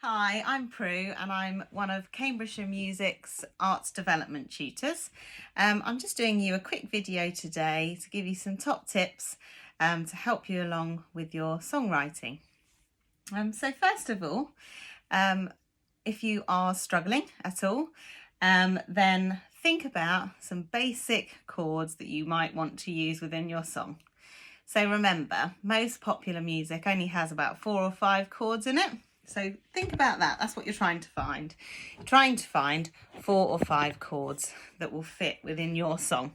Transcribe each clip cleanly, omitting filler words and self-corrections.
Hi, I'm Prue and I'm one of Cambridgeshire Music's arts development tutors. I'm just doing you a quick video today to give you some top tips to help you along with your songwriting. So first of all, if you are struggling at all, then think about some basic chords that you might want to use within your song. So remember, most popular music only has about 4 or 5 chords in it. So think about that. That's what you're trying to find. You're trying to find 4 or 5 chords that will fit within your song.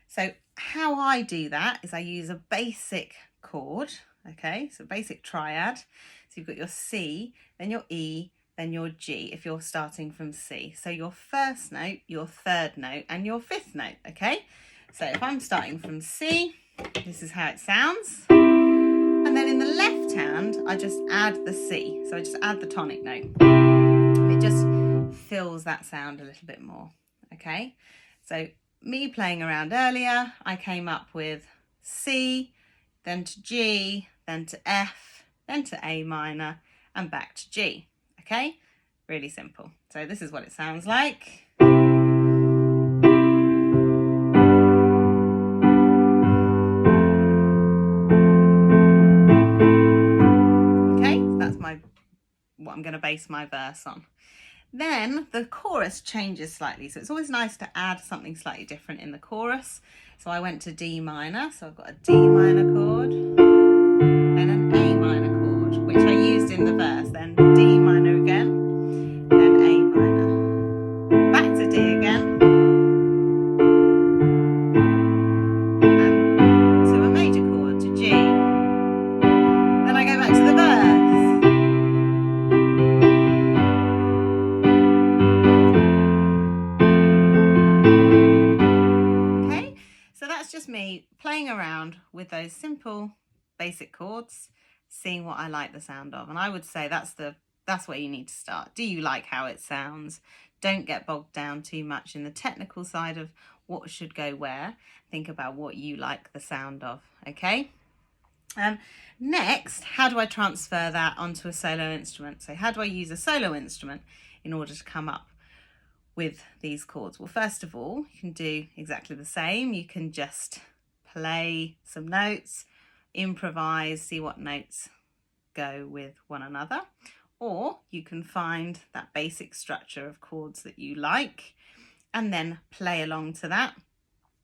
So how I do that is I use a basic chord. Okay, so basic triad. So you've got your C, then your E, then your G if you're starting from C. So your first note, your third note, and your fifth note. Okay, so if I'm starting from C, this is how it sounds. And then in the left hand, I just add the C. So I just add the tonic note. And it just fills that sound a little bit more. Okay. So me playing around earlier, I came up with C, then to G, then to F, then to A minor, and back to G. Okay. Really simple. So this is what it sounds like. What I'm going to base my verse on. Then the chorus changes slightly, so it's always nice to add something slightly different in the chorus. So I went to D minor, so I've got a D minor chord, then an A minor chord, which I used in the verse, then D minor again, then A minor, back to D again, and to a major chord, to G. Then I go back to the verse. Just me playing around with those simple basic chords, seeing what I like the sound of. And I would say that's where you need to start. Do you like how it sounds? Don't get bogged down too much in the technical side of what should go where. Think about what you like the sound of. Okay. Next, how do I transfer that onto a solo instrument? So how do I use a solo instrument in order to come up with these chords? Well, first of all, you can do exactly the same. You can just play some notes, improvise, see what notes go with one another, or you can find that basic structure of chords that you like and then play along to that.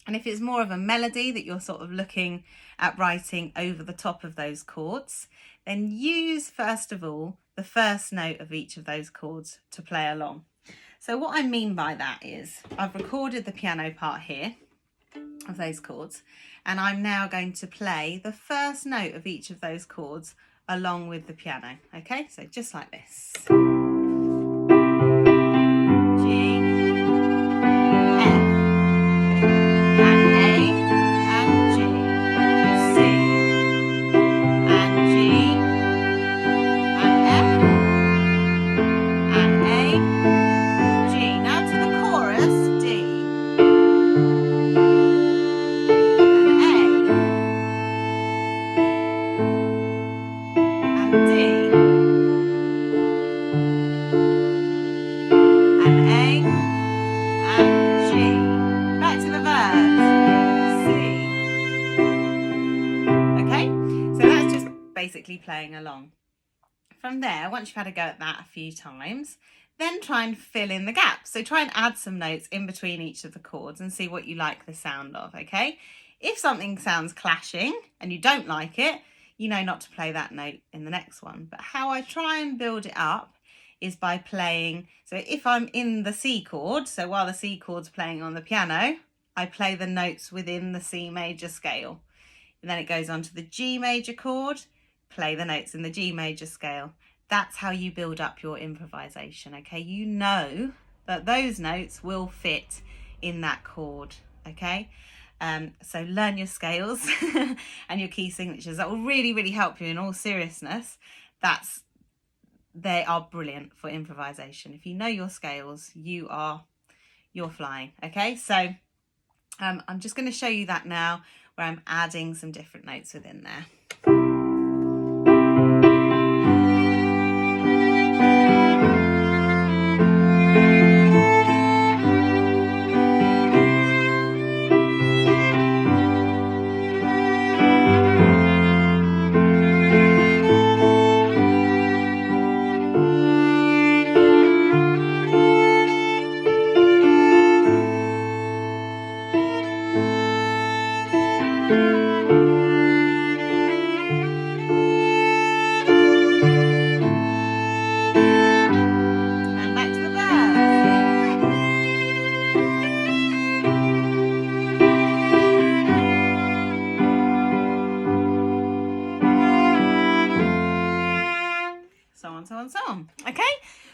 And if it's more of a melody that you're sort of looking at writing over the top of those chords, then use first of all the first note of each of those chords to play along. So what I mean by that is I've recorded the piano part here of those chords, and I'm now going to play the first note of each of those chords along with the piano. Okay, so just like this. Basically playing along. From there, once you've had a go at that a few times, then try and fill in the gaps. So try and add some notes in between each of the chords and see what you like the sound of, okay? If something sounds clashing and you don't like it, you know not to play that note in the next one. But how I try and build it up is by playing, so if I'm in the C chord, so while the C chord's playing on the piano, I play the notes within the C major scale. And then it goes on to the G major chord, play the notes in the G major scale. That's how you build up your improvisation, okay? You know that those notes will fit in that chord, okay? So learn your scales and your key signatures. That will really, really help you in all seriousness. They are brilliant for improvisation. If you know your scales, you're flying, okay? So I'm just going to show you that now, where I'm adding some different notes within there. so on, so on, so on. Okay,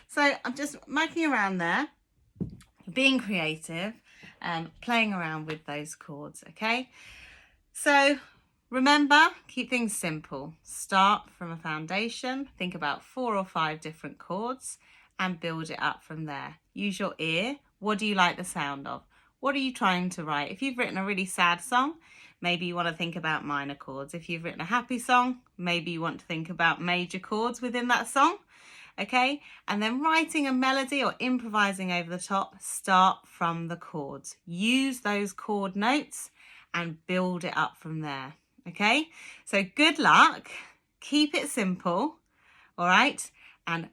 so I'm just mucking around there, being creative, playing around with those chords. Okay, so remember, keep things simple. Start from a foundation, think about 4 or 5 different chords and build it up from there. Use your ear. What do you like the sound of? What are you trying to write? If you've written a really sad song, maybe you want to think about minor chords. If you've written a happy song, maybe you want to think about major chords within that song. Okay, and then writing a melody or improvising over the top, start from the chords. Use those chord notes and build it up from there. Okay, so good luck. Keep it simple. All right, and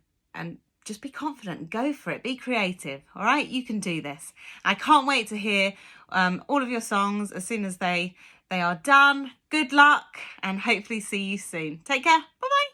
just be confident, go for it, be creative. All right, you can do this. I can't wait to hear all of your songs as soon as they are done. Good luck and hopefully see you soon. Take care. Bye bye.